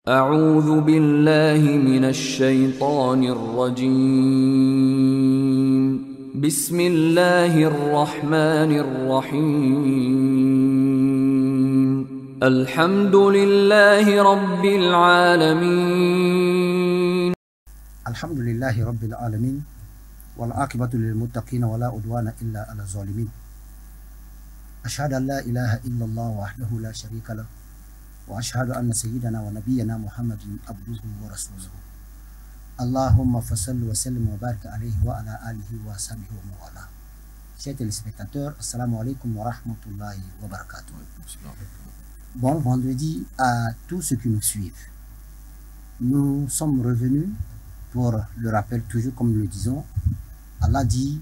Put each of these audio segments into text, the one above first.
أعوذ بالله من الشيطان الرجيم بسم الله الرحمن الرحيم الحمد لله رب العالمين الحمد لله رب العالمين والعاقبة للمتقين ولا عدوان إلا على الظالمين أشهد أن لا إله إلا الله وحده لا شريك له وأشهد أن سيدنا ونبينا محمد عبده ورسوله اللهم فصل وسلم وبارك عليه وعلى آله وصحبه ومن والاه. Chers téléspectateurs, assalamu alaikum wa rahmatullahi wa barakatuh. Bon vendredi à tous ceux qui nous suivent. Nous sommes revenus pour le rappel, toujours comme nous le disons. Allah dit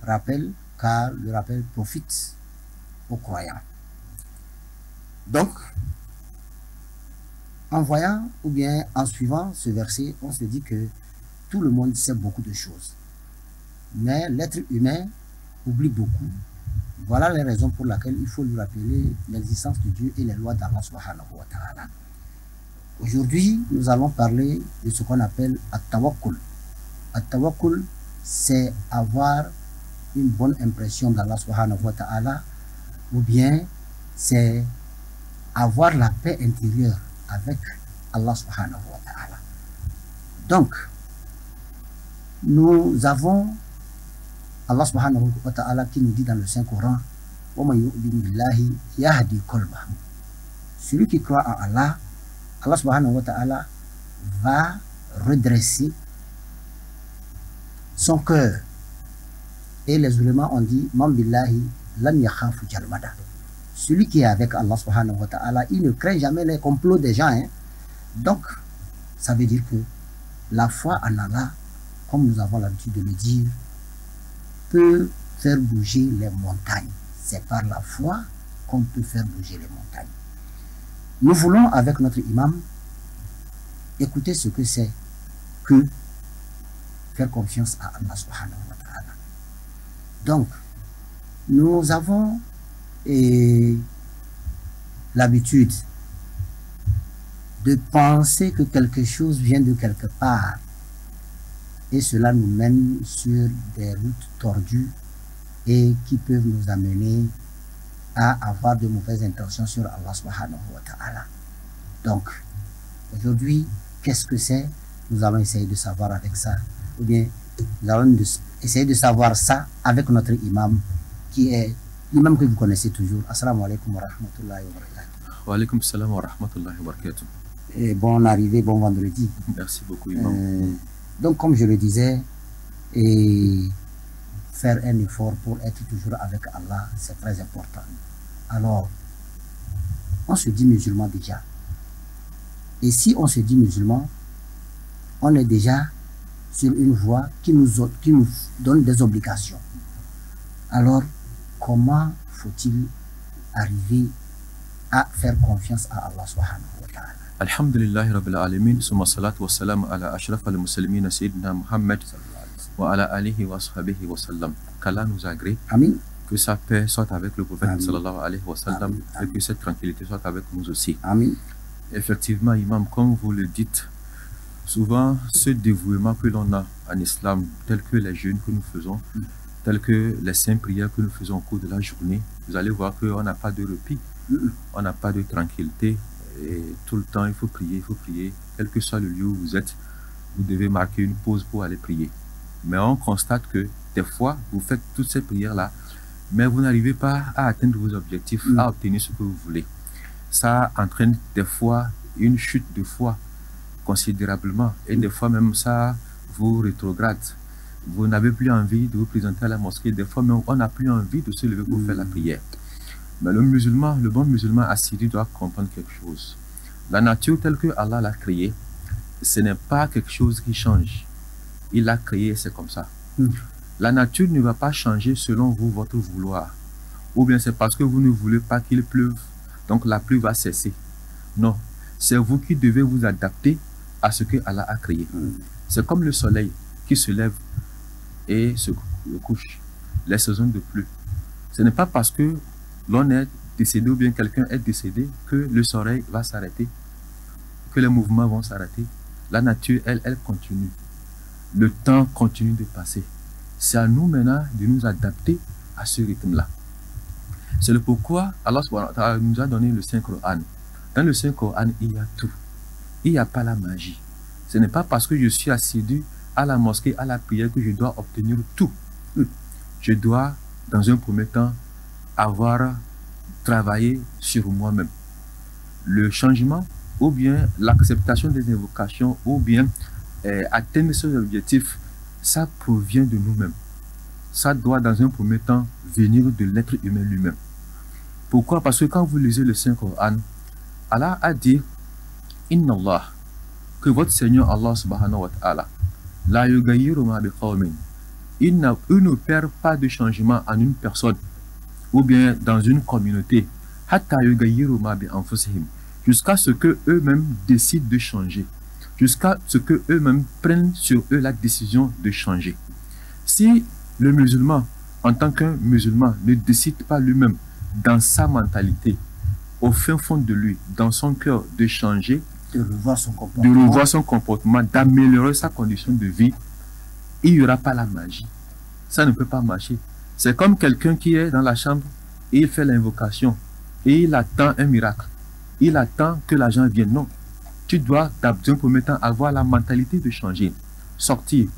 rappel, car le rappel profite aux croyants. Donc, en voyant ou bien en suivant ce verset, on se dit que tout le monde sait beaucoup de choses. Mais l'être humain oublie beaucoup. Voilà les raisons pour lesquelles il faut lui rappeler l'existence de Dieu et les lois d'Allah subhanahu wa ta'ala. Aujourd'hui, nous allons parler de ce qu'on appelle at-tawakkul. At-tawakkul, c'est avoir une bonne impression d'Allah subhanahu wa ta'ala, ou bien c'est avoir la paix intérieure avec Allah subhanahu wa ta'ala. Donc, nous avons Allah subhanahu wa ta'ala qui nous dit dans le Saint-Coran, celui qui croit en Allah, Allah subhanahu wa ta'ala va redresser son cœur. Et les ulémas ont dit, Man billahi lam yakhafu jalmada. Celui qui est avec Allah subhanahu wa ta'ala, il ne craint jamais les complots des gens. Donc, ça veut dire que la foi en Allah, comme nous avons l'habitude de le dire, peut faire bouger les montagnes. C'est par la foi qu'on peut faire bouger les montagnes. Nous voulons, avec notre imam, écouter ce que c'est que faire confiance à Allah subhanahu wa ta'ala. Donc, nous avons l'habitude de penser que quelque chose vient de quelque part et cela nous mène sur des routes tordues et qui peuvent nous amener à avoir de mauvaises intentions sur Allah subhanahu wa ta'ala. Donc, aujourd'hui, qu'est-ce que c'est? Nous allons essayer de savoir avec ça, ou bien nous allons essayer de savoir ça avec notre imam qui est l'imam que vous connaissez toujours. Assalamu alaikum wa rahmatullahi wa barakatuh. Wa alaikum salam wa rahmatullahi wa barakatuh. Et bon arrivée, bon vendredi. Merci beaucoup, imam. Donc, comme je le disais, et faire un effort pour être toujours avec Allah, c'est très important. Alors, on se dit musulman déjà. Et si on se dit musulman, on est déjà sur une voie qui nous donne des obligations. Alors, comment faut-il arriver à faire confiance à Allah subhanahu wa ta'ala? Alhamdulillahi rabbil alamin, summa salatu wa salam ala ashraf al-muslimin sayyidina Muhammad wa ala alihi wa sahbihi wa sallam. Qu'Allah nous agrée. Amin. Que sa paix soit avec le prophète Amin. sallallahu alayhi wa sallam. Amin. Et que cette tranquillité soit avec nous aussi. Amin. Effectivement, imam, comme vous le dites, souvent ce dévouement que l'on a en islam, tel que les jeûnes que nous faisons, telles que les saintes prières que nous faisons au cours de la journée, vous allez voir qu'on n'a pas de repos, on n'a pas de tranquillité, et tout le temps il faut prier, quel que soit le lieu où vous êtes, vous devez marquer une pause pour aller prier. Mais on constate que des fois, vous faites toutes ces prières-là, mais vous n'arrivez pas à atteindre vos objectifs, à obtenir ce que vous voulez. Ça entraîne des fois une chute de foi considérablement, et des fois même ça vous rétrograde. Vous n'avez plus envie de vous présenter à la mosquée. Des fois même, on n'a plus envie de se lever pour faire la prière. Mais le bon musulman assidu doit comprendre quelque chose. La nature telle que Allah l'a créée, ce n'est pas quelque chose qui change. Il l'a créé, c'est comme ça. La nature ne va pas changer selon vous, votre vouloir. Ou bien c'est parce que vous ne voulez pas qu'il pleuve, donc la pluie va cesser. Non, c'est vous qui devez vous adapter à ce que Allah a créé. C'est comme le soleil qui se lève et se couche, les saisons de pluie. Ce n'est pas parce que l'on est décédé ou bien quelqu'un est décédé que le soleil va s'arrêter, que les mouvements vont s'arrêter. La nature, elle continue. Le temps continue de passer. C'est à nous maintenant de nous adapter à ce rythme-là. C'est le pourquoi Allah subhanahu wa ta'ala nous a donné le Saint-Coran. Dans le Saint-Coran, il y a tout. Il n'y a pas la magie. Ce n'est pas parce que je suis assidu à la mosquée, à la prière, que je dois obtenir tout. Je dois, dans un premier temps, avoir travaillé sur moi-même. Le changement, ou bien l'acceptation des invocations, ou bien atteindre ses objectifs, ça provient de nous-mêmes. Ça doit, dans un premier temps, venir de l'être humain lui-même. Pourquoi? Parce que quand vous lisez le Saint-Coran, Allah a dit Inna Allah, que votre Seigneur Allah subhanahu wa ta'ala, la yughayyiru ma biqawmin, il ne perd pas de changement en une personne ou bien dans une communauté, hatta yughayyiru ma bi anfusihim, jusqu'à ce que eux-mêmes décident de changer, jusqu'à ce que eux-mêmes prennent sur eux la décision de changer. Si le musulman, en tant qu'un musulman, ne décide pas lui-même dans sa mentalité, au fin fond de lui, dans son cœur, de changer, de revoir son comportement, d'améliorer sa condition de vie, il n'y aura pas la magie. Ça ne peut pas marcher. C'est comme quelqu'un qui est dans la chambre et il fait l'invocation et il attend un miracle. Il attend que l'argent vienne. Non. Tu dois, dans un premier temps, avoir la mentalité de changer, sortir,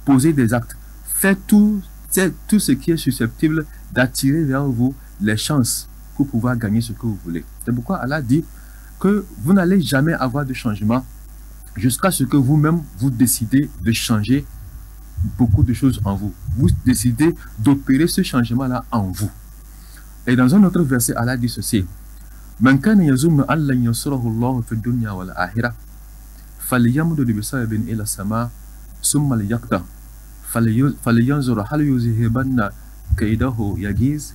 poser des actes, faire tout ce qui est susceptible d'attirer vers vous les chances pour pouvoir gagner ce que vous voulez. C'est pourquoi Allah dit que vous n'allez jamais avoir de changement jusqu'à ce que vous-même vous décidez de changer beaucoup de choses en vous. Vous décidez d'opérer ce changement-là en vous. Et dans un autre verset, Allah dit ceci: Man kana yazunnu an lan yansurahu Allah fi dunya wal akhirah falyamdud bi sababin ila sama summa liyaqta falyanzur hal yuzhibanna kaydahu yagiz.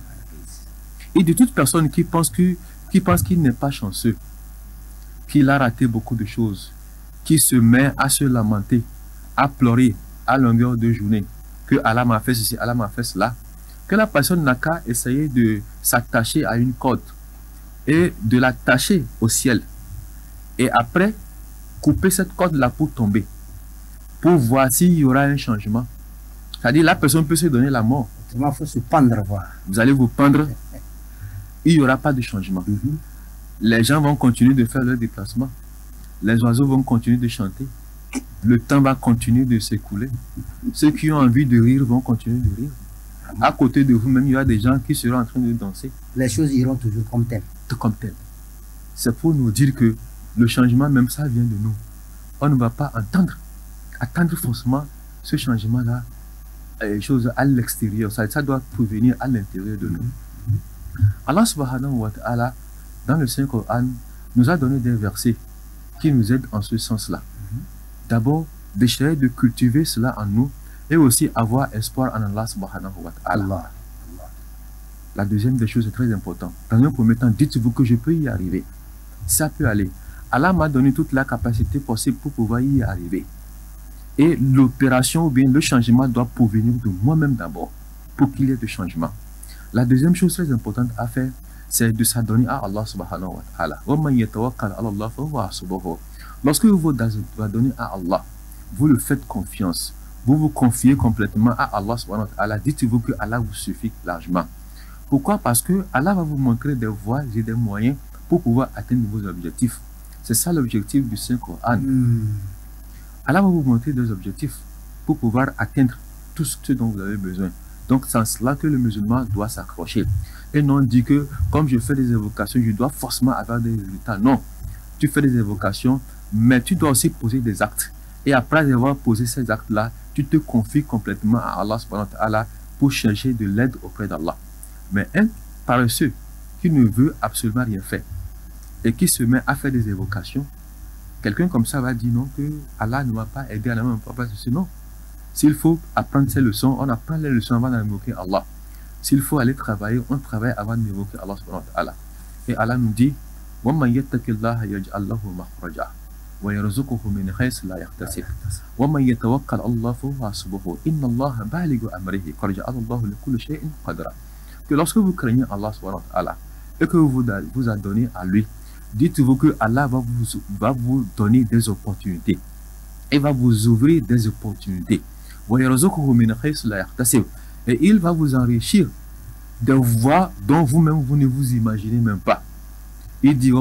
Et de toute personne qui pense qu'il n'est pas chanceux, qu'il a raté beaucoup de choses, qui se met à se lamenter, à pleurer à longueur de journée, que Allah m'a fait ceci, Allah m'a fait cela, que la personne n'a qu'à essayer de s'attacher à une corde et de l'attacher au ciel. Et après, couper cette corde-là pour tomber, pour voir s'il y aura un changement. C'est-à-dire, la personne peut se donner la mort. Il faut se pendre, voir. Vous allez vous pendre, il n'y aura pas de changement. Les gens vont continuer de faire leur déplacement. Les oiseaux vont continuer de chanter. Le temps va continuer de s'écouler. Ceux qui ont envie de rire vont continuer de rire. À côté de vous-même, il y a des gens qui seront en train de danser. Les choses iront toujours comme telles. Tout comme telles. C'est pour nous dire que le changement, même ça vient de nous. On ne va pas attendre forcément ce changement-là, les choses à l'extérieur. Ça doit provenir à l'intérieur de nous. Allah subhanahu wa ta'ala, dans le Saint-Coran, nous a donné des versets qui nous aident en ce sens-là. D'abord, d'essayer de cultiver cela en nous et aussi avoir espoir en Allah subhanahu wa ta'ala. La deuxième des choses est très importante. Dans un premier temps, dites-vous que je peux y arriver. Ça peut aller. Allah m'a donné toute la capacité possible pour pouvoir y arriver. Et l'opération ou bien le changement doit provenir de moi-même d'abord pour qu'il y ait de changement. La deuxième chose très importante à faire, c'est de s'adonner à Allah subhanahu wa ta'ala. Lorsque vous vous adonnez à Allah, vous le faites confiance, vous vous confiez complètement à Allah subhanahu wa ta'ala, dites-vous que Allah vous suffit largement. Pourquoi? Parce que Allah va vous montrer des voies et des moyens pour pouvoir atteindre vos objectifs. C'est ça l'objectif du Saint-Coran. Allah va vous montrer des objectifs pour pouvoir atteindre tout ce dont vous avez besoin. Donc c'est en cela que le musulman doit s'accrocher. Et non dit que comme je fais des évocations, je dois forcément avoir des résultats. Non, tu fais des évocations, mais tu dois aussi poser des actes. Et après avoir posé ces actes-là, tu te confies complètement à Allah subhanahu wa ta'ala pour chercher de l'aide auprès d'Allah. Mais un paresseux qui ne veut absolument rien faire et qui se met à faire des évocations, quelqu'un comme ça va dire non, que Allah ne m'a pas aidé à la même place. Sinon, s'il faut apprendre ces leçons, on apprend les leçons avant d'invoquer Allah. S'il faut aller travailler, on travaille avant d'invoquer Allah subhanahu wa ta'ala. Et Allah nous dit وَمَنْ يَتَّقِ اللَّهَ يَجْعَلْ لَهُ مَخْرَجًا وَيَرْزُقْهُ مِنْ حَيْثُ لَا يَحْتَسِبُ وَمَنْ يَتَوَكَّلْ عَلَى اللَّهِ فَهُوَ حَسْبُهُ إِنَّ اللَّهَ بَالِغُ أَمْرِهِ قَدْ جَعَلَ اللَّهُ لِكُلِّ شَيْءٍ قَدْرًا. Que lorsque vous craignez Allah subhanahu wa ta'ala et que vous vous adonnez à lui, dites-vous que Allah va vous donner des opportunités. Il va vous ouvrir des opportunités. Et il va vous enrichir de voies dont vous-même vous ne vous imaginez même pas. Il dit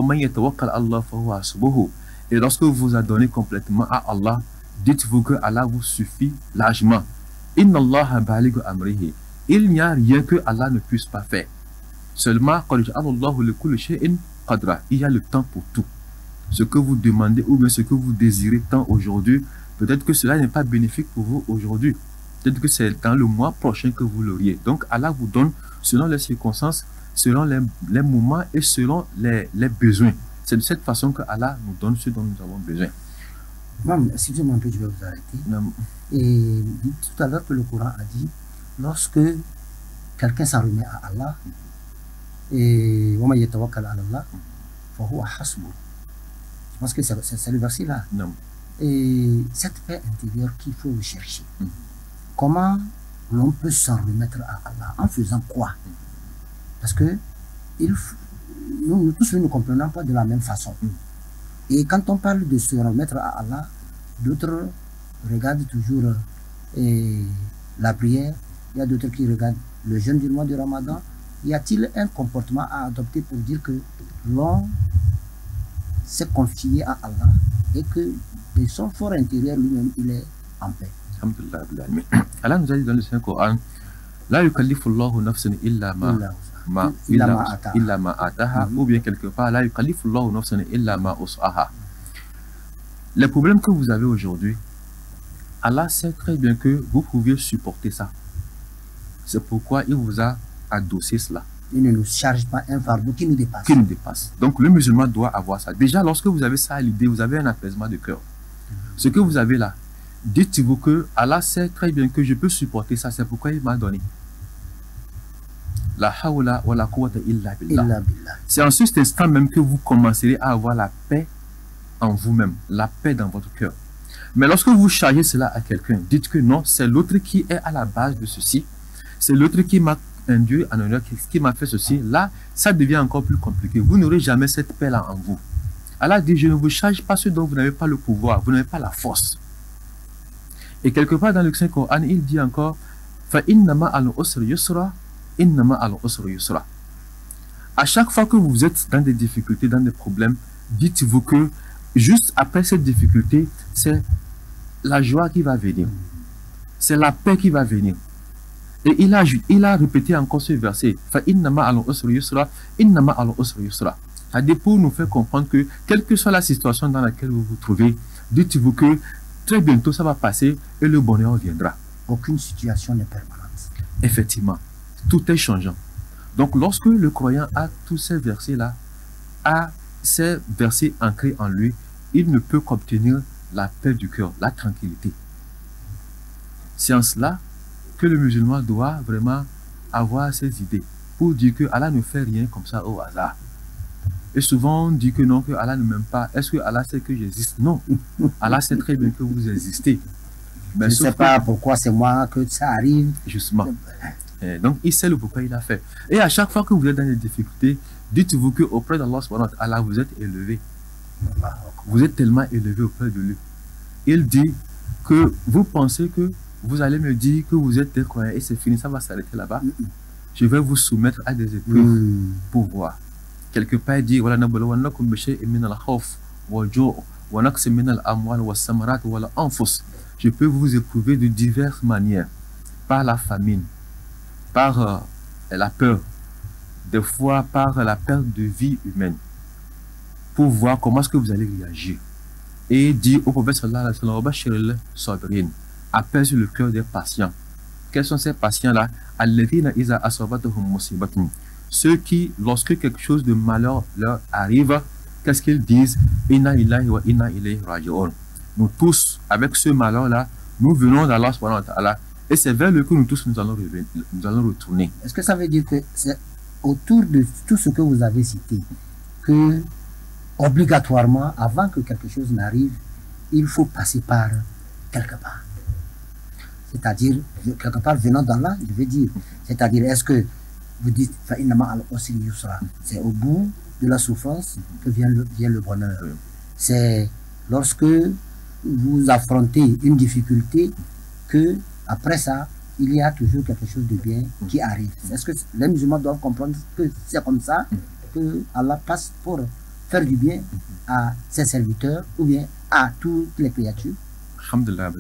et lorsque vous vous adonnez complètement à Allah, dites-vous que Allah vous suffit largement. Il n'y a rien que Allah ne puisse pas faire. Seulement, il y a le temps pour tout. Ce que vous demandez ou bien ce que vous désirez tant aujourd'hui, peut-être que cela n'est pas bénéfique pour vous aujourd'hui. Peut-être que c'est dans le mois prochain que vous l'auriez. Donc Allah vous donne selon les circonstances, selon les moments et selon les besoins. C'est de cette façon que Allah nous donne ce dont nous avons besoin. Maman, excusez-moi un peu, je vais vous arrêter. Non. Et tout à l'heure que le Coran a dit, lorsque quelqu'un s'en remet à Allah, et je pense que c'est le verset là. Non. Et cette paix intérieure qu'il faut chercher. Comment l'on peut s'en remettre à Allah? En faisant quoi? Parce que nous tous ne comprenons pas de la même façon. Et quand on parle de se remettre à Allah, d'autres regardent toujours la prière, il y a d'autres qui regardent le jeûne du mois de Ramadan. Y a-t-il un comportement à adopter pour dire que l'on s'est confié à Allah et que de son fort intérieur lui-même, il est en paix? Allah nous a dit dans le Saint-Coran, la yukallifullahu nafsan illa ma ataha, ou bien quelque part, la yukallifullahu nafsan illa ma us'aha. Les problèmes que vous avez aujourd'hui, Allah sait très bien que vous pouviez supporter ça. C'est pourquoi il vous a adossé cela. Il ne nous charge pas un fardeau qui nous dépasse. Qui nous dépasse. Donc le musulman doit avoir ça. Déjà, lorsque vous avez ça à l'idée, vous avez un apaisement de cœur. Ce que vous avez là, dites-vous que Allah sait très bien que je peux supporter ça. C'est pourquoi il m'a donné. La hawla wa la quwwata illa billah. C'est en cet instant même que vous commencerez à avoir la paix en vous-même, la paix dans votre cœur. Mais lorsque vous chargez cela à quelqu'un, dites que non, c'est l'autre qui est à la base de ceci. C'est l'autre qui m'a induit en honneur, qui m'a fait ceci. Là, ça devient encore plus compliqué. Vous n'aurez jamais cette paix-là en vous. Allah dit, je ne vous charge pas ce dont vous n'avez pas le pouvoir, vous n'avez pas la force. Et quelque part dans le Saint-Coran, il dit encore, fa innama al-usri yusra, innama al-usri yusra. À chaque fois que vous êtes dans des difficultés, dans des problèmes, dites-vous que juste après cette difficulté, c'est la joie qui va venir. C'est la paix qui va venir. Et il a répété encore ce verset. Fa innama al-usri yusra, innama al-usri yusra. C'est-à-dire pour nous faire comprendre que, quelle que soit la situation dans laquelle vous vous trouvez, dites-vous que très bientôt ça va passer et le bonheur viendra. Aucune situation n'est permanente. Effectivement, tout est changeant. Donc lorsque le croyant a tous ces versets-là, a ces versets ancrés en lui, il ne peut qu'obtenir la paix du cœur, la tranquillité. C'est en cela que le musulman doit vraiment avoir ces idées pour dire que Allah ne fait rien comme ça au hasard. Et souvent on dit que non, que Allah ne m'aime pas. Est-ce que Allah sait que j'existe? Non. Allah sait très bien que vous existez. Mais je ne sais pas pourquoi c'est moi que ça arrive. Justement. Et donc il sait le pourquoi il a fait. Et à chaque fois que vous êtes dans des difficultés, dites-vous qu'auprès d'Allah subhanahu wa ta'ala, vous êtes élevé. Vous êtes tellement élevé auprès de lui. Il dit que vous pensez que vous allez me dire que vous êtes des croyants et c'est fini, ça va s'arrêter là-bas. Je vais vous soumettre à des épreuves pour voir. Quelque part, il dit voilà, je peux vous éprouver de diverses manières, par la famine, par la peur, des fois par la perte de vie humaine, pour voir comment est-ce que vous allez réagir. Et il dit au prophète sallallahu alayhi wa sallam, apaise le cœur des patients. Quels sont ces patients-là? Ceux qui, lorsque quelque chose de malheur leur arrive, qu'est-ce qu'ils disent? Inna lillahi wa inna ilayhi raji'un. Nous tous, avec ce malheur-là, nous venons d'Allah subhanahu wa ta'ala, et c'est vers lui que nous tous nous allons retourner. Est-ce que ça veut dire que c'est autour de tout ce que vous avez cité que, obligatoirement, avant que quelque chose n'arrive, il faut passer par quelque part? C'est-à-dire, quelque part venant d'Allah, je veux dire. C'est-à-dire, est-ce que vous dites, c'est au bout de la souffrance que vient le bonheur. Oui. C'est lorsque vous affrontez une difficulté que, après ça, il y a toujours quelque chose de bien qui arrive. Est-ce que les musulmans doivent comprendre que c'est comme ça que Allah passe pour faire du bien à ses serviteurs ou bien à toutes les créatures? Alhamdulillah,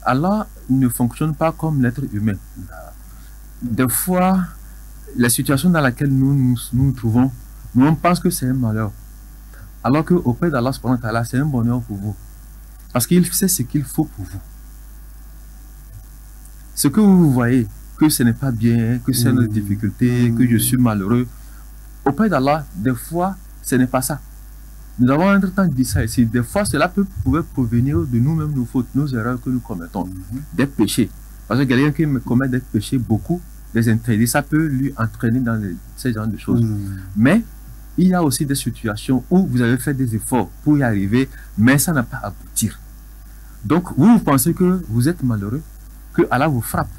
Allah ne fonctionne pas comme l'être humain. Des fois, la situation dans laquelle nous trouvons, nous on pense que c'est un malheur. Alors qu'auprès d'Allah, c'est un bonheur pour vous. Parce qu'il sait ce qu'il faut pour vous. Ce que vous voyez, que ce n'est pas bien, que c'est une difficulté, que je suis malheureux, auprès d'Allah, des fois, ce n'est pas ça. Nous avons entre-temps dit ça ici. Des fois, cela pouvait provenir de nous-mêmes, nos fautes, nos erreurs que nous commettons, des péchés. Parce que quelqu'un qui commet des péchés, beaucoup, des interdits, ça peut lui entraîner dans ces genres de choses. Mais il y a aussi des situations où vous avez fait des efforts pour y arriver, mais ça n'a pas abouti. Donc, vous pensez que vous êtes malheureux, que Allah vous frappe.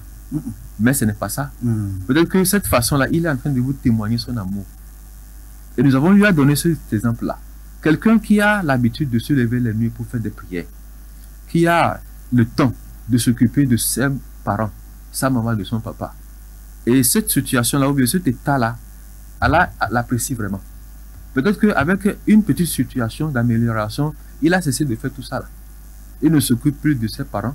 Mais ce n'est pas ça. Peut-être que cette façon-là, il est en train de vous témoigner son amour. Et nous avons lui à donner cet exemple-là. Quelqu'un qui a l'habitude de se lever la nuit pour faire des prières, qui a le temps de s'occuper de ses parents, sa maman, de son papa. Et cette situation-là, ou bien cet état-là, Allah l'apprécie vraiment. Peut-être qu'avec une petite situation d'amélioration, il a cessé de faire tout ça là. Il ne s'occupe plus de ses parents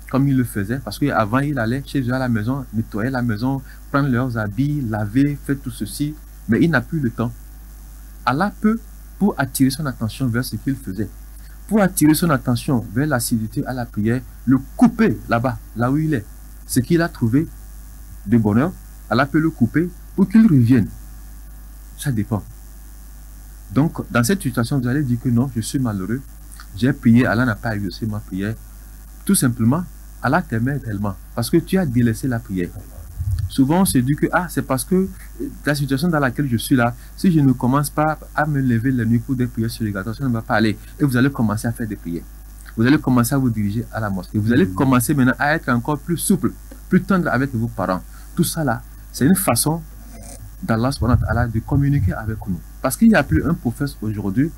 comme il le faisait, parce qu'avant il allait chez eux à la maison, nettoyer la maison, prendre leurs habits, laver, faire tout ceci, mais il n'a plus le temps. Allah peut, pour attirer son attention vers ce qu'il faisait, pour attirer son attention vers l'assiduité à la prière, le couper là-bas, là où il est. Ce qu'il a trouvé de bonheur, Allah peut le couper pour qu'il revienne. Ça dépend. Donc, dans cette situation, vous allez dire que non, je suis malheureux, j'ai prié, Allah n'a pas exaucé ma prière. Tout simplement, Allah t'aimait tellement, parce que tu as délaissé la prière. Souvent, on se dit que c'est parce que la situation dans laquelle je suis là, si je ne commence pas à me lever la nuit pour des prières surrogatoires, ça ne va pas aller. Et vous allez commencer à faire des prières. Vous allez commencer à vous diriger à la mosquée. Vous allez commencer maintenant à être encore plus souple, plus tendre avec vos parents. Tout ça là, c'est une façon d'Allah de communiquer avec nous. Parce qu'il n'y a plus un prophète aujourd'hui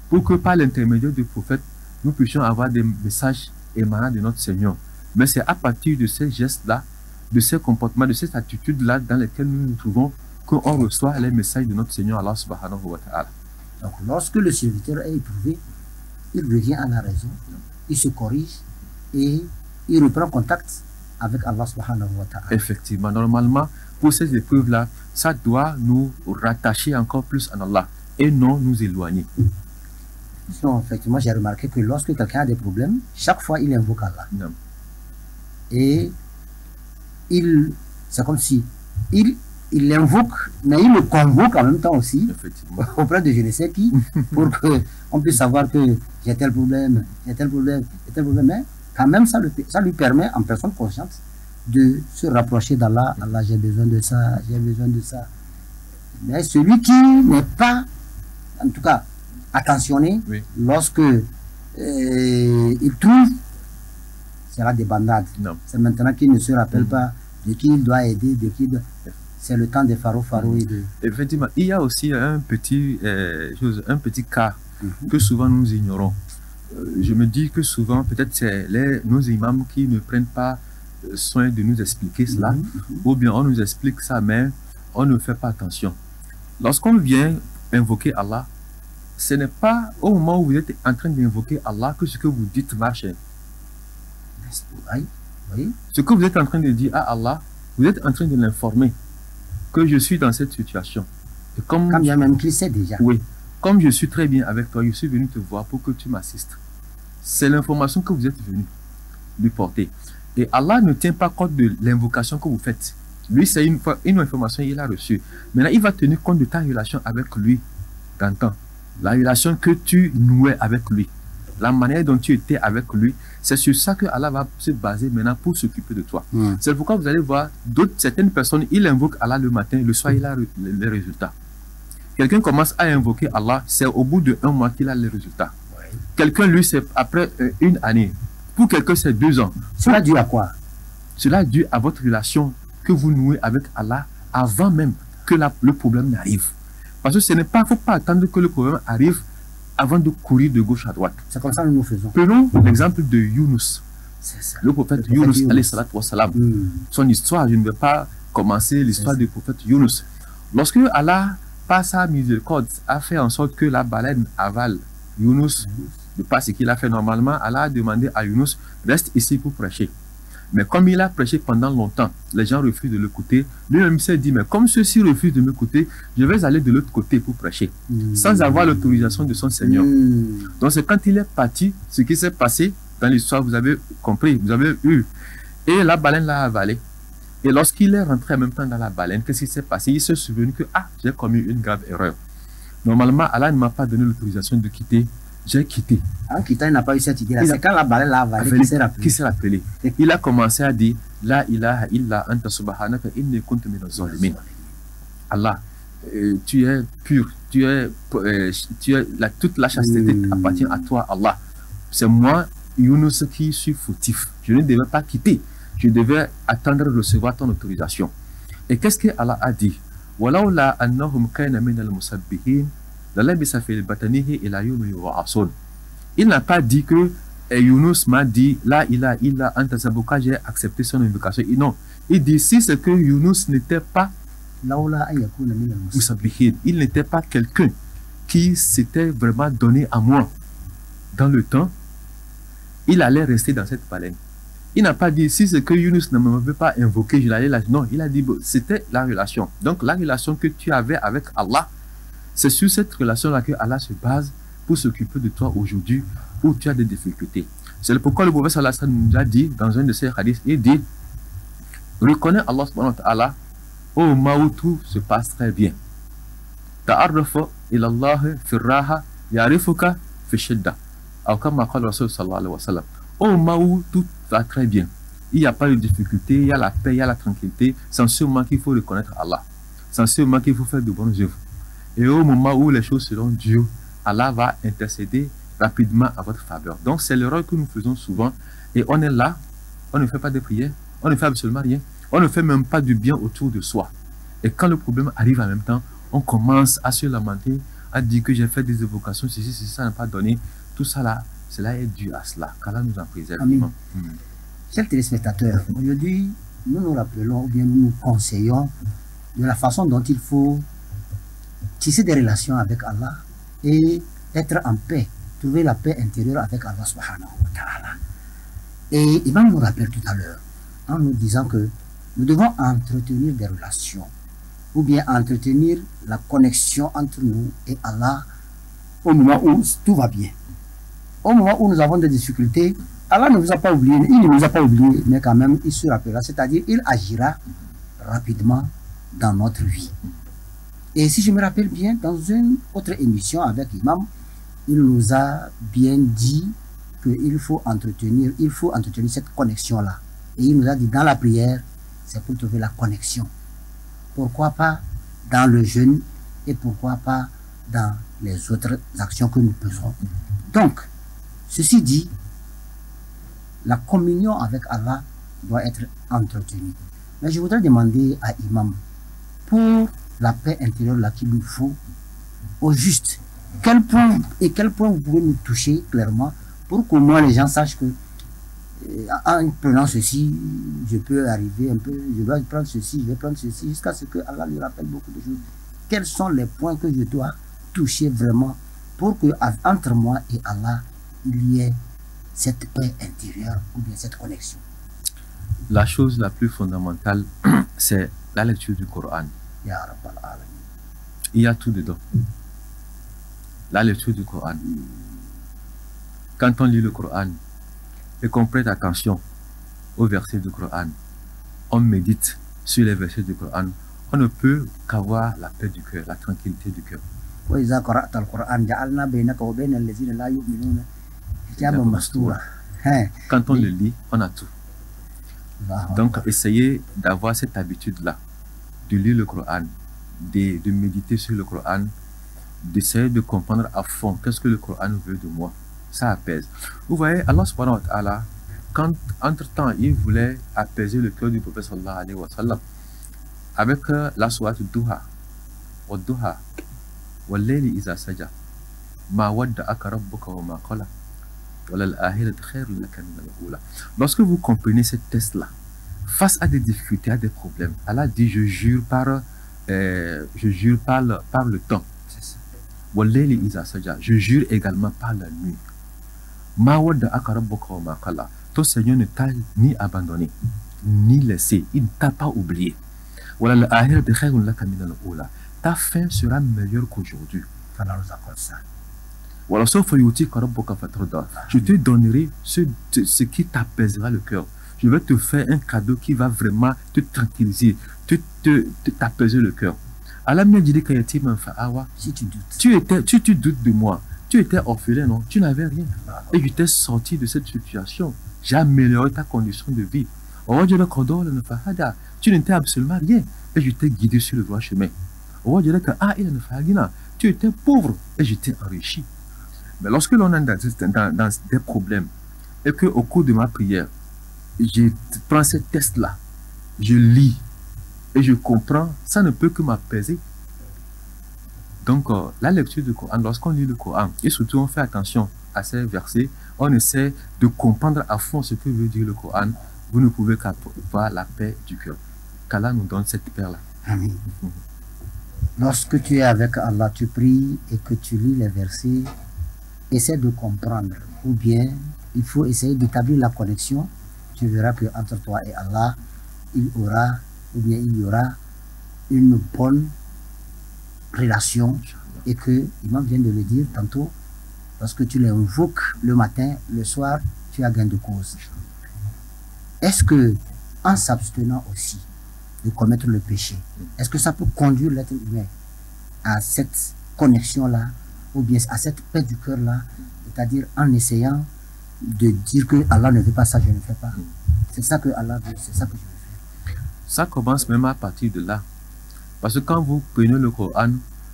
pour que par l'intermédiaire du prophète, nous puissions avoir des messages émanant de notre Seigneur. Mais c'est à partir de ces gestes-là, de ces comportements, de cette attitude-là dans lesquelles nous nous trouvons qu'on reçoit les messages de notre Seigneur Allah subhanahu wa ta'ala. Donc lorsque le serviteur est éprouvé, il revient à la raison, il se corrige et il reprend contact avec Allah subhanahu wa ta'ala. Effectivement, normalement, pour ces épreuves-là, ça doit nous rattacher encore plus à Allah et non nous éloigner. Sinon, effectivement, j'ai remarqué que lorsque quelqu'un a des problèmes, chaque fois il invoque Allah. Non. Et c'est comme si il l'invoque, mais il le convoque en même temps aussi auprès de je ne sais qui, pour qu'on puisse savoir que j'ai tel problème, j'ai tel problème, j'ai tel problème. Mais quand même, ça lui permet, en personne consciente, de se rapprocher d'Allah. Allah, j'ai besoin de ça, j'ai besoin de ça. Mais celui qui n'est pas, en tout cas, attentionné, lorsque il trouve, c'est la débandade. C'est maintenant qu'il ne se rappelle pas de qui il doit aider, de qui c'est le temps des pharaons et de... Effectivement, il y a aussi un petit cas que souvent nous ignorons. Je me dis que souvent, peut-être c'est nos imams qui ne prennent pas soin de nous expliquer cela, ou bien on nous explique ça, mais on ne fait pas attention. Lorsqu'on vient invoquer Allah, ce n'est pas au moment où vous êtes en train d'invoquer Allah que ce que vous dites marche. Ce que vous êtes en train de dire à Allah, vous êtes en train de l'informer que je suis dans cette situation. Et comme il y a même qui sait déjà. Oui, comme je suis très bien avec toi, je suis venu te voir pour que tu m'assistes. C'est l'information que vous êtes venu lui porter. Et Allah ne tient pas compte de l'invocation que vous faites. Lui, c'est une information qu'il a reçue. Maintenant, il va tenir compte de ta relation avec lui d'antan. La relation que tu nouais avec lui. La manière dont tu étais avec lui. C'est sur ça que Allah va se baser maintenant pour s'occuper de toi. C'est pourquoi vous allez voir certaines personnes, ils invoquent Allah le matin, le soir, il a les résultats. Quelqu'un commence à invoquer Allah, c'est au bout de 1 mois qu'il a les résultats. Quelqu'un, lui, c'est après 1 année. Pour quelqu'un, c'est 2 ans. Cela dû à quoi? Cela est dû à votre relation que vous nouez avec Allah avant même que le problème n'arrive. Parce que ce n'est pas, faut pas attendre que le problème arrive avant de courir de gauche à droite. C'est comme ça que nous faisons. Prenons l'exemple de Younous. Le prophète Younous, alayhi salatu wassalam. Son histoire, je ne vais pas commencer l'histoire du prophète Younous. Lorsque Allah, par sa miséricorde, a fait en sorte que la baleine avale Younous, de pas ce qu'il a fait normalement, Allah a demandé à Younous, reste ici pour prêcher. Mais comme il a prêché pendant longtemps, les gens refusent de l'écouter. Lui-même s'est dit, mais comme ceux-ci refusent de m'écouter, je vais aller de l'autre côté pour prêcher, sans avoir l'autorisation de son Seigneur. Donc c'est quand il est parti, ce qui s'est passé dans l'histoire, vous avez compris, vous avez eu. Et la baleine l'a avalé. Et lorsqu'il est rentré en même temps dans la baleine, qu'est-ce qui s'est passé? Il s'est souvenu que, j'ai commis une grave erreur. Normalement, Allah ne m'a pas donné l'autorisation de quitter. J'ai quitté. En quittant, il n'a pas eu cette idée-là. C'est quand la baleine l'a avalé qu'il s'est rappelé. Il a commencé à dire, La ilaha illa anta subhanaka inni kuntu minaz zalimin. Allah, tu es pur, toute la chasteté appartient à toi, Allah. C'est moi, Younous, qui suis fautif. Je ne devais pas quitter. Je devais attendre de recevoir ton autorisation. Et qu'est-ce que Allah a dit? Walaula annahum kana min al-musabbihin lalabisa fil batanihi ila yawmi yub'athun. Il n'a pas dit que Younous m'a dit la ilaha illa anta sabuka, j'ai accepté son invocation. Non, il dit si c'est que Younous n'était pas musabbihin, il n'était pas quelqu'un qui s'était vraiment donné à moi dans le temps, il allait rester dans cette baleine. Il n'a pas dit, si c'est que Younous ne m'avait pas invoqué, je l'allais là. Non, il a dit, c'était la relation. Donc la relation que tu avais avec Allah, c'est sur cette relation-là que Allah se base pour s'occuper de toi aujourd'hui où tu as des difficultés. C'est pourquoi le prophète sallallahu alayhi wa sallam nous a dit, dans un de ses hadiths, il dit, reconnais Allah subhanahu wa ta'ala au moment où tout se passe très bien. Ta'arrafa ilallah firraha ya'rifuka fi shidda. Ou comme m'a dit Rasul sallallahu alayhi wa sallam. Au moment où tout va très bien, il n'y a pas de difficulté, il y a la paix, il y a la tranquillité, c'est en ce moment qu'il faut reconnaître Allah. C'est en ce moment qu'il faut faire de bonnes œuvres. Et au moment où les choses seront dures, Allah va intercéder rapidement à votre faveur. Donc c'est l'erreur que nous faisons souvent. Et on est là, on ne fait pas de prières, on ne fait absolument rien, on ne fait même pas du bien autour de soi. Et quand le problème arrive en même temps, on commence à se lamenter, à dire que j'ai fait des évocations, ceci, ça n'a pas donné. Tout ça là, cela est dû à cela, qu'Allah nous en préserve. Chers téléspectateurs, aujourd'hui, nous nous rappelons, ou bien nous nous conseillons de la façon dont il faut tisser des relations avec Allah et être en paix, trouver la paix intérieure avec Allah subhanahu wa ta'ala. Et Imam nous rappelle tout à l'heure, en nous disant que nous devons entretenir des relations, ou bien entretenir la connexion entre nous et Allah au moment où tout va bien. Au moment où nous avons des difficultés, Allah ne vous a pas oublié, il ne nous a pas oublié, mais quand même, il se rappellera, c'est-à-dire il agira rapidement dans notre vie. Et si je me rappelle bien, dans une autre émission avec Imam, il nous a bien dit qu'il faut entretenir cette connexion-là. Et il nous a dit, dans la prière, c'est pour trouver la connexion. Pourquoi pas dans le jeûne et pourquoi pas dans les autres actions que nous faisons. Donc, ceci dit, la communion avec Allah doit être entretenue. Mais je voudrais demander à Imam, pour la paix intérieure là qu'il nous faut, au juste, quel point vous pouvez nous toucher clairement pour qu'au moins les gens sachent que en prenant ceci, je peux arriver un peu, je vais prendre ceci, je vais prendre ceci, jusqu'à ce que Allah lui rappelle beaucoup de choses. Quels sont les points que je dois toucher vraiment pour que entre moi et Allah, il y ait cette paix intérieure ou bien cette connexion? La chose la plus fondamentale, c'est la lecture du Coran. Ya Rabbal Alamin. Il y a tout dedans. La lecture du Coran. Quand on lit le Coran et qu'on prête attention aux versets du Coran, on médite sur les versets du Coran, on ne peut qu'avoir la paix du cœur, la tranquillité du cœur. Quand on le lit, on a tout. Donc, essayez d'avoir cette habitude-là, de lire le Coran, de méditer sur le Coran, d'essayer de comprendre à fond qu'est-ce que le Coran veut de moi. Ça apaise. Vous voyez, Allah subhanahu wa ta'ala, quand entre-temps il voulait apaiser le cœur du prophète sallallahu alayhi wa sallam, avec la sourate Duha, والليل إذا سجى ما ودعك ربك وما قلى وللآخرة خير لك من الأولى. Lorsque vous comprenez ce test-là, face à des difficultés, à des problèmes, Allah dit je jure par le temps. والليل إذا سجى, je jure également par la nuit. ما ودعك ربك وما قلى. Ton Seigneur ne t'a ni abandonné, ni laissé, il ne t'a pas oublié. وللآخرة خير لك من الأولى. Ta fin sera meilleure qu'aujourd'hui. Allah nous accorde ça. Je te donnerai ce qui t'apaisera le cœur. Je vais te faire un cadeau qui va vraiment te tranquilliser, t'apaiser le cœur. Allah m'a dit que si tu doutes, tu doutes de moi. Tu étais orphelin, non? Tu n'avais rien. Et je t'ai sorti de cette situation. J'ai amélioré ta condition de vie. Tu n'étais absolument rien. Et je t'ai guidé sur le droit chemin. Tu étais pauvre et je t'ai enrichi. Mais lorsque l'on est dans des problèmes et qu'au cours de ma prière, je prends ce test-là, je lis et je comprends, ça ne peut que m'apaiser. Donc, la lecture du Coran, lorsqu'on lit le Coran, et surtout on fait attention à ces versets, on essaie de comprendre à fond ce que veut dire le Coran, vous ne pouvez qu'avoir la paix du cœur. Qu'Allah nous donne cette paix-là. Amen. Lorsque tu es avec Allah, tu pries et que tu lis les versets, essaie de comprendre. Ou bien, il faut essayer d'établir la connexion. Tu verras que entre toi et Allah, il y aura une bonne relation. Et que, l'imam vient de le dire tantôt, lorsque tu les invoques le matin, le soir, tu as gain de cause. Est-ce que, en s'abstenant aussi de commettre le péché, est-ce que ça peut conduire l'être humain à cette connexion-là, ou bien à cette paix du cœur-là, c'est-à-dire en essayant de dire que Allah ne veut pas ça, je ne fais pas. C'est ça que Allah veut, c'est ça que je veux faire. Ça commence même à partir de là. Parce que quand vous prenez le Coran,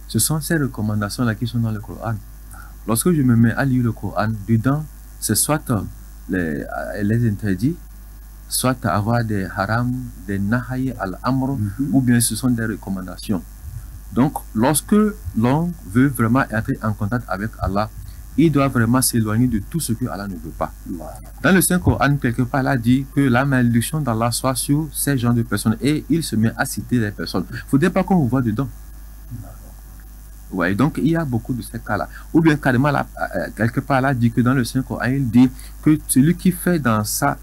ce sont ces recommandations-là qui sont dans le Coran. Lorsque je me mets à lire le Coran, dedans, c'est soit les interdits, soit avoir des haram, des nahayi al-amr, ou bien ce sont des recommandations. Donc, lorsque l'on veut vraiment entrer en contact avec Allah, il doit vraiment s'éloigner de tout ce que Allah ne veut pas. Dans le Saint-Coran, quelque part, Allah dit que la malédiction d'Allah soit sur ces genres de personnes, et il se met à citer les personnes. Il ne faudrait pas qu'on vous voit dedans. Ouais, donc il y a beaucoup de ces cas-là. Ou bien carrément, quelque part, Allah dit que dans le Saint-Coran, il dit que celui qui fait dans ça,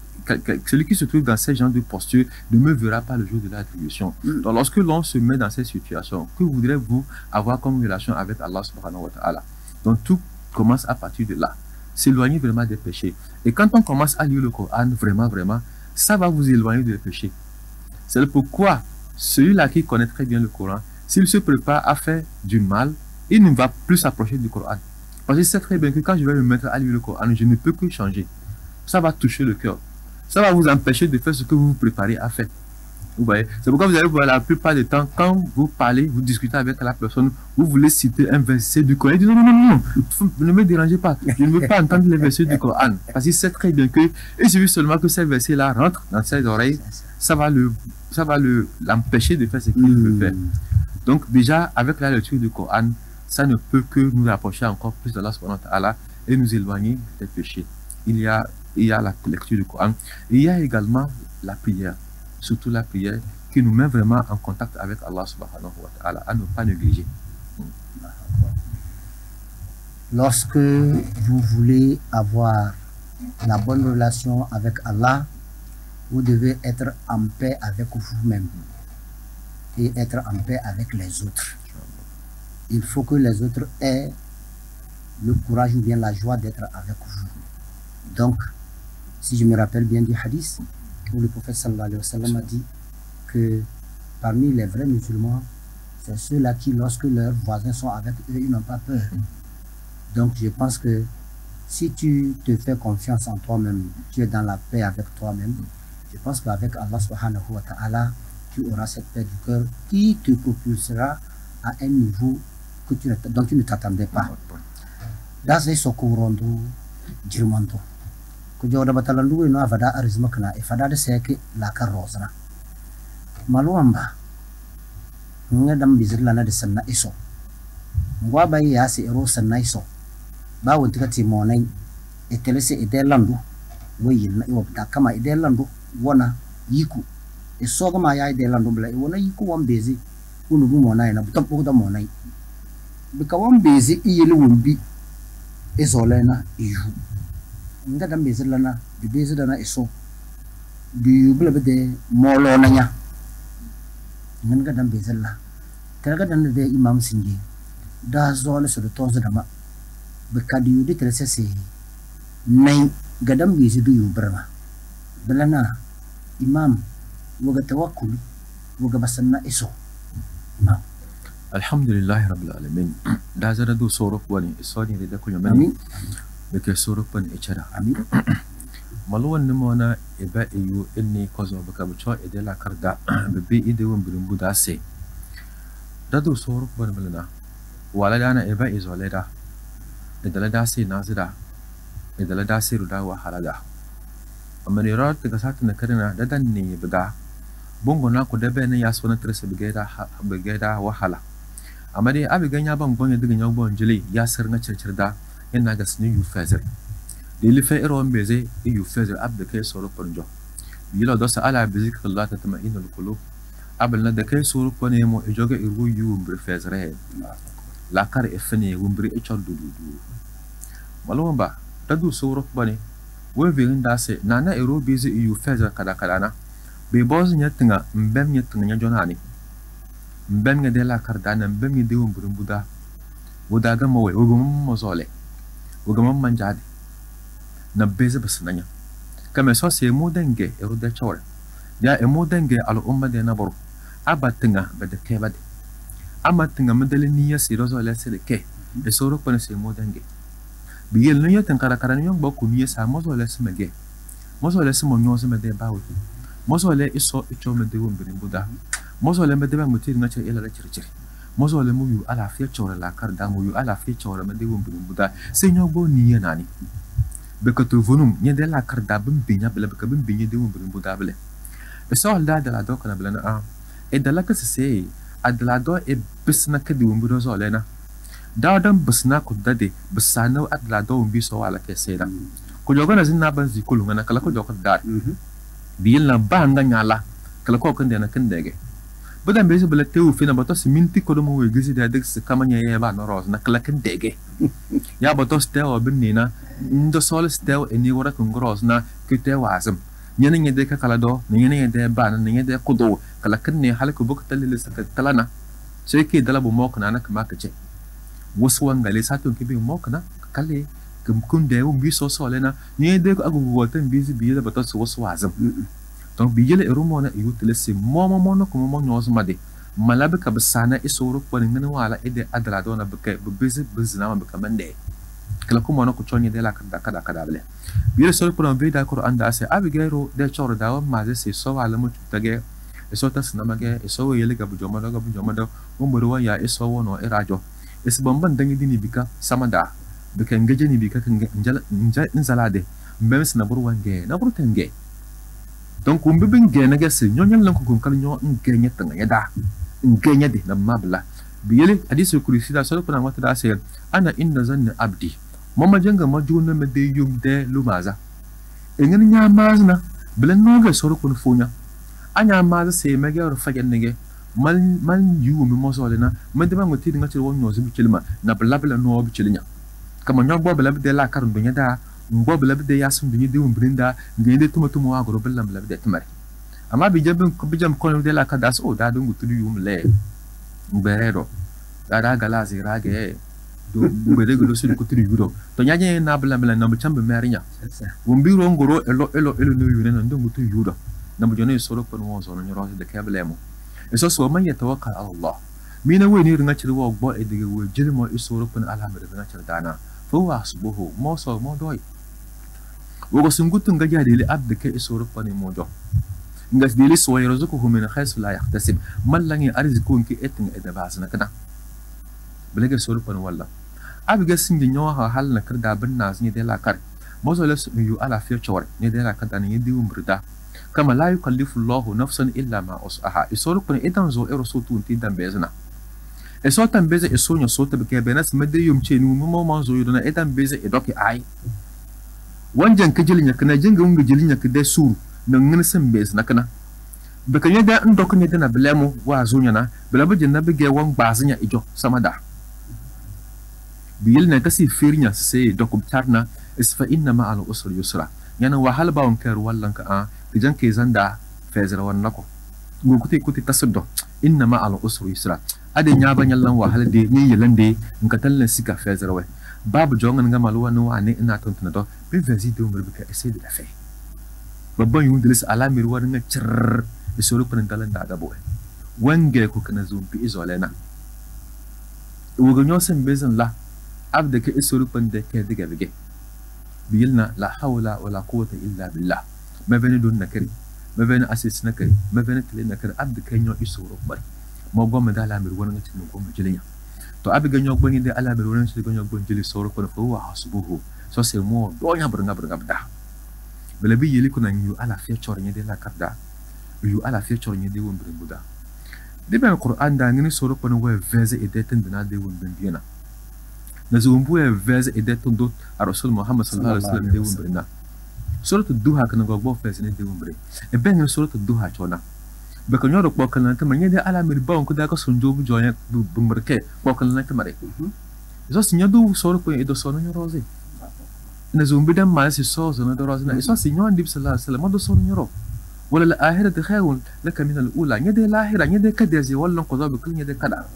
celui qui se trouve dans ces genres de posture ne me verra pas le jour de l'attribution. Donc lorsque l'on se met dans ces situations, que voudrez-vous avoir comme relation avec Allah subhanahu wa ta'ala? Donc tout commence à partir de là. S'éloigner vraiment des péchés. Et quand on commence à lire le Coran, vraiment, ça va vous éloigner des péchés. C'est pourquoi celui-là qui connaît très bien le Coran, s'il se prépare à faire du mal, il ne va plus s'approcher du Coran. Parce qu'il sait très bien que quand je vais me mettre à lire le Coran, je ne peux que changer. Ça va toucher le cœur. Ça va vous empêcher de faire ce que vous vous préparez à faire. Vous voyez, c'est pourquoi vous allez voir la plupart du temps, quand vous parlez, vous discutez avec la personne, vous voulez citer un verset du Coran, il dit non, ne me dérangez pas, je ne veux pas entendre les versets du Coran. Parce qu'il sait très bien que, il suffit seulement que ces versets-là rentrent dans ses oreilles, ça va l'empêcher de faire ce qu'il veut faire. Donc déjà, avec la lecture du Coran, ça ne peut que nous rapprocher encore plus d'Allah subhanahu wa ta'ala et nous éloigner des péchés. Il y a la lecture du Coran. Et il y a également la prière, surtout la prière qui nous met vraiment en contact avec Allah subhanahu wa ta'ala, à ne pas négliger. Lorsque vous voulez avoir la bonne relation avec Allah, vous devez être en paix avec vous-même et être en paix avec les autres. Il faut que les autres aient le courage ou bien la joie d'être avec vous. Donc, si je me rappelle bien du hadith, où le prophète sallallahu alayhi wa sallam a dit que parmi les vrais musulmans, c'est ceux-là qui, lorsque leurs voisins sont avec eux, ils n'ont pas peur. Donc, je pense que si tu te fais confiance en toi-même, tu es dans la paix avec toi-même, je pense qu'avec Allah subhanahu wa ta'ala, tu auras cette paix du cœur qui te propulsera à un niveau dont tu ne t'attendais pas. Dans ce socorrondo, Girmando. Kujoda batalandu ino avada arizmakna ifada de seke la carrozna maluamba ngedam bizirlana de sanna iso ngwa ba ya se ero sanai so ba wonti ka ti monai etelese edelandu wayil na iwa ta kama edelandu wona yiku esoga ma ya edelandu bla wona yiku wan bezi unu bu monai na butam da monai bika wan bezi iyele wumbi ezolena iyu nga dam bezi lana bi bezi dana eso bi bla bede molo nanya nga dam bezi la kala dan de imam singi da zole so de tonza dama bika di yudi telese se nay gadam bezi du yu brama belana imam waga tawakkul waga basanna eso imam alhamdulillah rabbil alamin da zara do sorok wani isoni da kunya mani beke sorok pan echara amin malwan nimona eba eyu inni kozo baka bucho edela karda bebe ide won birin buda se da do sorok ban balana wala dana eba izoleda edala da se nazira edala da se ruda wa halada amma ne rat ka satna karina da dan ne bida bongo na ko da bene ya sona trese bigeda wahala amma dai abi ganya ban gonye diga nyaw bon jili ya sir na circirda yana ga sni yu fezer de li fe ero mbeze yu fezer abda kay soro ponjo yilo do sa ala bizik Allah tatma inul qulub abal na da kay soro pone mo e joga irgu yu mbir fezre la kar e fene wumbri e chol dudu malomba dadu soro pone we verin da se nana ero beze yu fezer kada na be boz nyatinga mbem nyatinga jonani mbem nga de la kardana mbem nga de wumburu buda buda ga mawe wogum mozole wogum manjadi na beze basnanya kama so se modenge eru de chore ya e modenge al umma de nabaru abatinga bade kebade amatinga medele niya sirozo le se de ke e soro kone se modenge biyel niya tan kara nyong boku niya sa mozole se mege mozole se mo nyoze mede bawo mozole iso icho mede wumburu buda mozole mede ba mutir ngache ela la chirchiri mozole mu yu ala fi chore la karda mu yu ala fi chore mede wumburu buda se nyogbo niya nani bekato vonum nye de la karda bim binya bele beka bim binya de wumburu buda bele e so alda de la do kana bele na e de la ka se adla do e bisna ka de wumburu zo lena da dan bisna ku dade bisana adla do wumbi so wala ke seda ko jogana zinna ban zi kulunga na kala ko jokko dar biil na ba nga nyala kala ko kan de na kan dege budan be se bele tewu fina bato siminti ko do mo we gizi de de se kamanya ye ba no roz na kala kan dege ya bato stewo binina ndo sol stewo eni wora kun groz na kite wasam nyene nyede ka kala do nyene nyede ba na nyede ko do kala kan ne halko buk talile sa talana sai ke dala bu mok na kama kace wasu wangale satun ke bi mok na kale kun de wumbi so lena nyede ko agu wotan bizi biye bato so wasu wasam donc biyele erumo na yutile se momo no ko mo nyoz made malabe ka basana isoro ko ngana wala ede adala do na beke bizi bizna ma beka mande kala ko mono ko chonye de la kada bele biyele so ko be da Qur'an da se abigero de choro da wa ma se so wala mu tage eso tas na mage eso yele ga bu jomo do mo moro ya eso wono irajo es bomban dangi dini bika samada beka ngeje ni bika nzalade mbem na buru wange na buru tenge donc on peut bien gagner que c'est ñoñal lan ko kon kala ñoo ngenya tanga yada ngenya de na mabla biyele hadisi kurisi da so ko na mata da se ana inna zanna abdi mama janga ma juna me de yum de lumaza ngene nya mazna bilan no ga so ko funya anya maza se me ga fa genne mal yu mi mo so le na me de ma ngoti nga ci won ñoo ci bilma na bla no bi ci linya kama ñoo bo bla de la karun dunya da ngbo bla de yasum bi de umbrinda ngende tumo wa goro bla de tmari ama bi jabin ko bi jam ko de la ka das o da dungu tudu yum le mberero da gala zirage do mbere go su ko tudu yudo to nyaje na bla na bu chambe merinya wumbiro ngoro elo no yune na dungu tudu yudo na bu jone solo ko no so no nyoro de kablemo eso so man yatawakkal ala Allah mina we ni ringa chiri wo gbo e de we jilmo isoro ko alhamdulillah ringa chiri dana fo wasbuhu mo so mo doy wogo sungutu nga jadi li abde ke isoro pani mojo ngas dili so yarzuquhu min khaysu la yahtasib mallangi arzikun ki etin eda basna kana belege soro pani walla abga singi nyawa hal na kirda bin nas ni de la kar mozo les yu ala fi chawar ni de la kada ni di umrida kama la yukallifu Allahu nafsan illa ma usaha isoro pani edan zo ero so tun ti dan bezna e so tan beze e so nya so ta be benas mede yum che nu mo ma zo yudona e tan beze e doki ai wanjan ka jilinya kana jinga unga jilinya ka de suru na ngin sen bez na kana be kanya da ndok ne dana blemo wa zo nya na bela be jinna be ge wan bazinya ijo samada biyil na kasi firnya se dokum tarna isfa inna ma al usri yusra yana wahala ba on kar wallan ka a kijan ke zanda fezra wan nako go kuti tasuddo inna ma al usri yusra ade nya ban yallan wahala de ni yelande nka tallan sika fezra wa babu jongan nga malwa no ane ina tontuna do be vezi do mur bika ese de la fe babban yun dilis alamir war nga chir isoro pan dalan da gabo wange ko kana zumbi izolena wogo nyosen bezan la abda ke isoro pan de ke diga bige biyilna la hawla wala quwwata illa billah ma bani don nakari ma bani asis nakari ma bani tele nakari abda ke nyo isoro bari mo goma da alamir war nga tin ko majilinya to abi ganyo gboni de ala be wonen se ganyo gbon jeli soro ko fo wa hasbuhu so se mo do nya branga da bele bi yeli ko nan yu ala fi chornye de la kadda yu ala fi chornye de won buda de ben qur'an da ngini soro ko no we veze e de ten na de won bena na zo mbu e veze e de ton do rasul muhammad sallallahu alaihi wasallam de won bena suratu duha kana go bo veze ne de won e ben suratu duha chona be ko nyoro bokal na tamanya de ala mir bawon ko da ko sonjo bu joya bu murke bokal na tamare so sinyadu soro ko edo sono nyoroze na zumbi dan ma si so zona do rozna so sinyo andi sallallahu alaihi wasallam do sono nyoro wala al akhiratu khayrun laka min al ula nyade lahira nyade kadazi wallan ko zo be kun nyade kada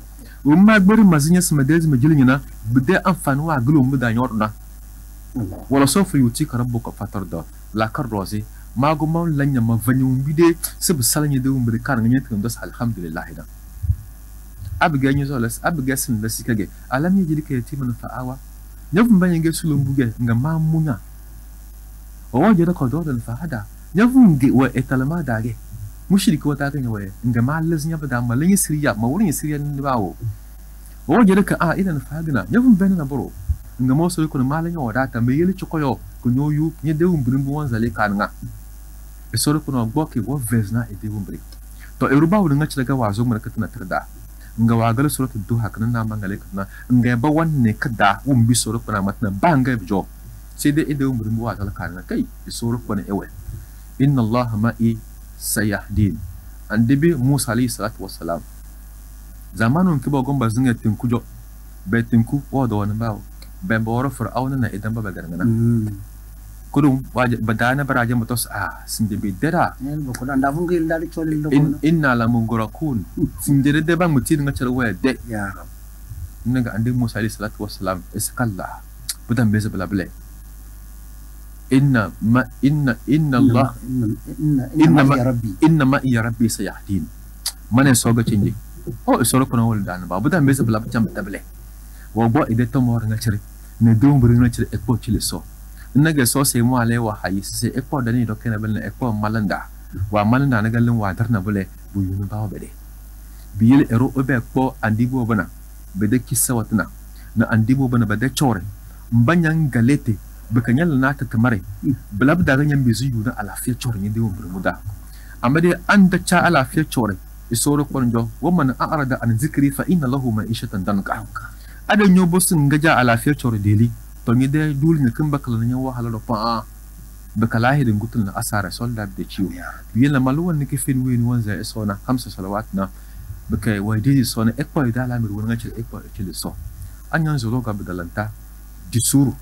umma gbori mazinya sama de ma jilinya bide amfani wa gulum bu da nyorna wala sofu yuti ka rabbuka fatarda la karrozi mago ma lanya ma vanyum bide sib salanya de umbre kan ngene tan dos alhamdulillah da abiga nyi zolas abiga sin da sikage alam yi jidika yatiman fa'awa nyafun banya ge sulum buge nga mamunya o waje da ko do da fa'ada nyafun ge wa etalama da ge mushriki wata kan yawa nga malaz nya bada malanya siriya ma wurin siriya ni bawo o waje da ka a idan fa'agna nyafun banya na boro nga mo so ko malanya wadata me yeli chikoyo ko nyoyu nye de umbre bu wan zale kan nga esoro kuno gboke wo vezna e de umbre to eruba wudin ngaci daga wazo mun katna tarda nga wagal suratu duha kana na mangale kana nga ba wanne kada umbi soro kuna matna banga bijo sai de ide umbre bu wazo kan nga kai esoro kuna ewe inna allaha ma'i sayahdin andibi musa alayhi salatu wassalam zamanun kibo gomba zinga tinkujo be tinku wo do wana bawo ben boro fir'auna na idan ba garngana kudum badana baraja motos sinde bidera Nel ko da vungil dali cholil do inna la mungurakun sinde de bang mutin ngacer wede ya naga andi musa alayhi salatu wassalam iskalla budan beza bla bla inna allah inna ma ya rabbi sayahdin mane soga cinji o soro kono wol dan ba budan beza bla bla bla wo bo ide to mor ngacer ne dum buri ngacer e ko chile so naga so sai mu alai wa hayi sai ekpo da ni do kana bel na ekpo malanda wa malanda na galin wa darna bule bu yunu bawo bede biyel ero obe ekpo andibo bana bede kissa watna na andibo bana bede chore mbanyan galete bakanyal na ta tamare blab da ganyan bizu yuna alafiya chore ni de muda amade anda cha alafiya chore isoro konjo woman a'rada an zikri fa inna lahu ma'ishatan danka ada nyobo sun gaja alafiya chore deli to ni de dul ni kan bakal ni wahala do pa bakala hidin gutul na asara solda de ciwo yela malwan ni kifin wen wanza isona 5 salawat na bakai wadi sona ekpo da la mir wona ci ekpo ci so anyan zolo ga badalanta disuru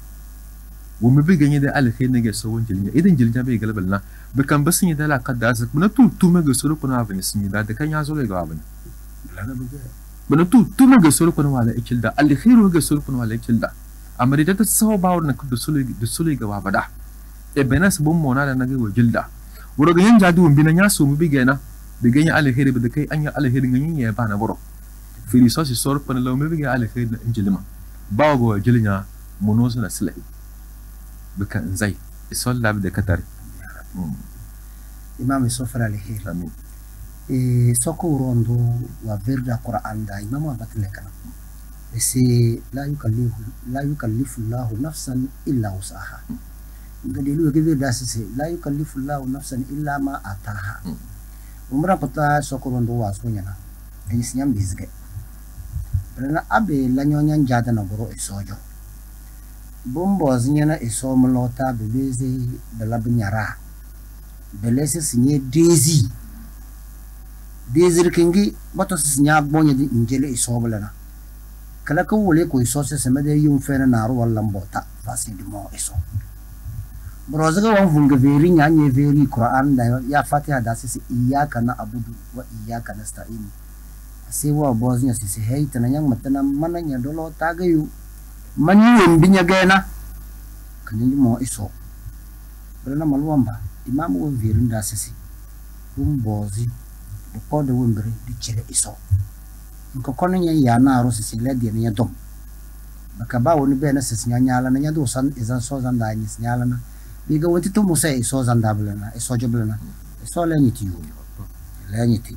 wo mi bi ganye da alkhair ne ga so won jilnya idan jilnya bai galbal na bakan basin da la kadda azak na tu me ga solo kuna avani sin da kan ya zo ga avani bana tu me ga solo kuna wala ikilda alkhair ga solo kuna wala ikilda amari ta so bawr na kudu sulu ga wabada e benas bum mona da nage wajilda wuro ga yanja du bina nya so mu bigena bigenya alheri bi kai anya alheri ngani ya bana boro fili so si sor pan law mu biga alheri na injilima bawo go wajilnya monoso na sile bika nzai isol lab de katar imam sofra alheri amin e soko rondo wa verda qur'an da imam abatle kana ese la yukallifu Allahu nafsan illa wusaha ngade lu ke da se la yukallifu Allahu nafsan illa ma ataha umra pata sokorondo wa sonya na en sinyam bizge na abe la nyonya njada na goro isojo bombo zinyana iso mlota bebeze bela binyara belese sinye dezi kingi bato sinya bonye di njele iso belana kala ko wole ko iso se semede yum fena naru wala mbota fasi di mo iso brozaga wan funga veri nyanye veri Quran da ya Fatiha da sisi iyyaka na abudu wa iyyaka nasta'in sai wa boznya sisi hey tananyang matana mananya dolo tagayu manyi mbinya gena kanyi mo iso bana malwamba imamu wa veri da sisi bozi ko de wembere di chele iso ko kono nya ya na ro sisi le de nya dom baka ba woni be na sisi nya nyala na nya do san izan so zan da nya nyala na biga wanti to musa iso zanda blana iso joblana iso leniti yu leniti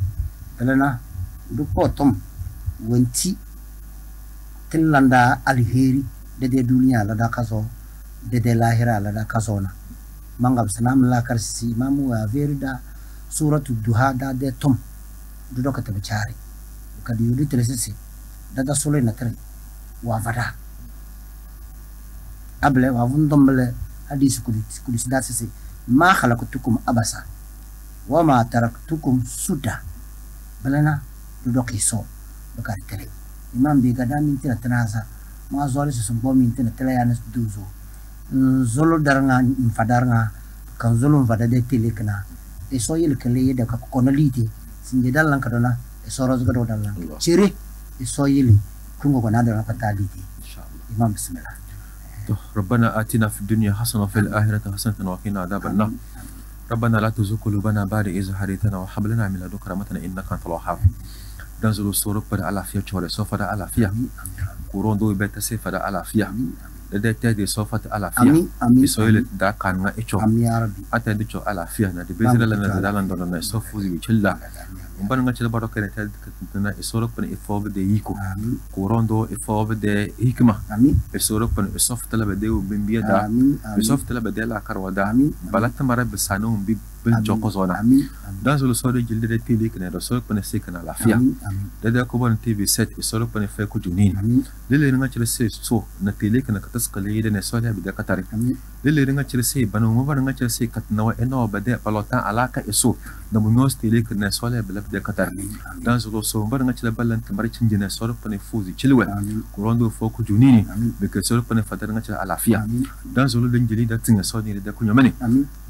blana du potom wanti tilanda alheri de duniya la da kaso de lahira la da kaso na mangab sanam la karsi imamu wa verida suratu duha da de tom du dokata bachari kadi yudi tresisi da sole na tre wa vada able wa vundombele hadis kudis dasisi ma khalaqtukum abasa wa ma taraktukum suda balana doki so bakar tele imam bi gada min tira tanaza ma zoli se sumbo min tira tele yanas duzo zolo daranga fadaranga kan zolo fada de tele kana e so yel kale de ka konaliti sinje dalan kadona e so roz gado dalan chiri e so yeli kungo kona dalan pataliti inshallah imam bismillah ربنا آتنا في الدنيا حسنة وفي الآخرة حسنة وقنا عذاب النار ربنا لا تزغ قلوبنا بعد إذ هديتنا وهب لنا من لدنك رحمة إنك أنت الوهاب نزل الصورة بدأ على فيها شوالي سوف دا على فيها كورون دو بيت سيف دا على فيها لدى تادي سوف دا على فيها بسويل دا كان إيشو أتى ديشو على فيها ندي بيزيلا لنا زدالان دونا سوف وزي بيشلا mbana nga chela baro kene tel tana isoro pan ifobe de yiko korondo ifobe de hikma isoro pan isof tala bede bimbiya da isof tala bede la karwada balata mara bisano bi bil joko zona dan zulu so de gilde de tv kene do so pan sekana lafiya da ko bon tv set isoro pan fe ko junin lele nga chela se so na tele kana katas kale de ne so da bi da katare lele nga chela se banu mo ban nga chela se katna wa eno bede balota alaka iso da munos tele kana so la de Qatar dan zo so bar nga ci la balan tamar ci njene so pane fuzi ci lwe ko rondo fo ko junini be ke so pane fadar nga ci alafiya dan zo lu njeli da tinga so ni da ku nyamani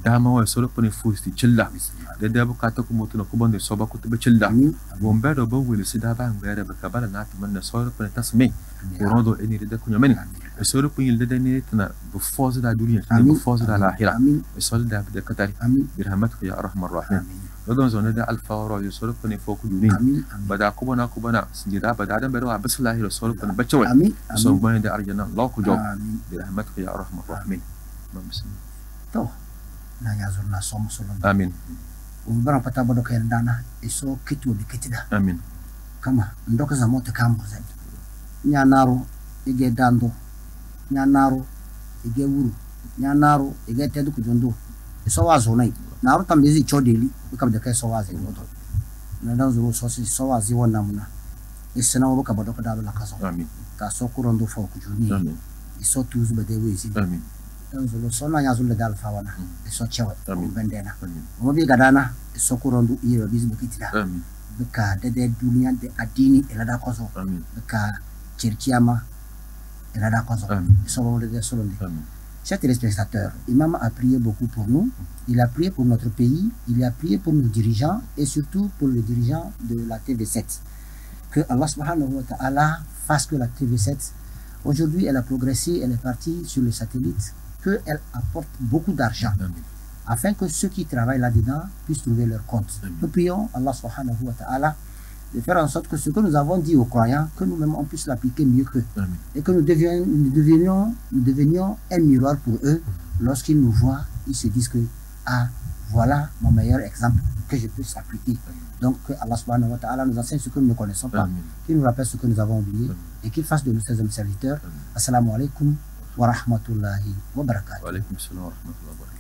da ma wa so pane fuzi ci la da bukata ko mutuna ko bonde so ba ko be ci la bombe do bo wili sida ba ngere be ka bala na tamanna so pane tasmi ko rondo eni da ku nyamani so pane da ni tana bu fozi da duniya bu fozi da lahira so da be Qatar birahmatika ya arhamar rahim لودون زونه ده الفاورو يسولف بني فوق جونين بدا كوبنا سنجدا بدا دم بروا بس الله يسولف بني بتشوي سو بني ده ارجنا الله كجو برحمتك يا ارحم الراحمين بسم تو نا يازورنا سوم سولون امين وبرا pata bodo kay ndana iso kitu de kitida امين kama ndoka za moto kambo zaidi nyanaro ige dando nyanaro ige wuru nyanaro ige tedu kujondo iso wazo nai naru tambezi chodeli ukabda kai sowazi moto na dan zuru sosi sowazi wannan muna isna wo ka bodo ka dalu la kaso amin ka so kurondo fo ku juni amin iso tuzu bade wezi amin dan zuru sona nya zulu dal fawana iso chewa amin bendena amin mo bi gadana iso kurondo iyo bizu kitida amin bika de duniya de adini elada koso amin bika chirkiama elada koso iso wo de solondi amin. Chers téléspectateurs, Imam a prié beaucoup pour nous. Il a prié pour notre pays, il a prié pour nos dirigeants et surtout pour les dirigeants de la TV7. Que Allah subhanahu wa ta'ala fasse que la TV7, aujourd'hui elle a progressé, elle est partie sur les satellites, qu'elle apporte beaucoup d'argent afin que ceux qui travaillent là-dedans puissent trouver leur compte. Nous prions Allah subhanahu wa ta'ala de faire en sorte que ce que nous avons dit aux croyants, que nous-mêmes on puisse l'appliquer mieux qu'eux. Et que nous devenions un miroir pour eux. Lorsqu'ils nous voient, ils se disent que, ah, voilà mon meilleur exemple que je puisse appliquer. Donc que Allah subhanahu wa ta'ala nous enseigne ce que nous ne connaissons pas, qu'il nous rappelle ce que nous avons oublié et qu'il fasse de nous ses serviteurs. Assalamu alaikum wa rahmatullahi wa barakatuh. Wa alaikum assalam wa rahmatullahi wa barakatuh.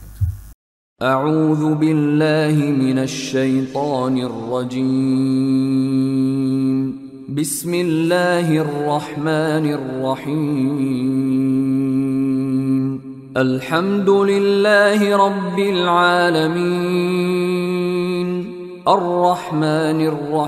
أعوذ بالله من الشيطان الرجيم بسم الله الرحمن الرحيم الحمد لله رب العالمين الرحمن الرحيم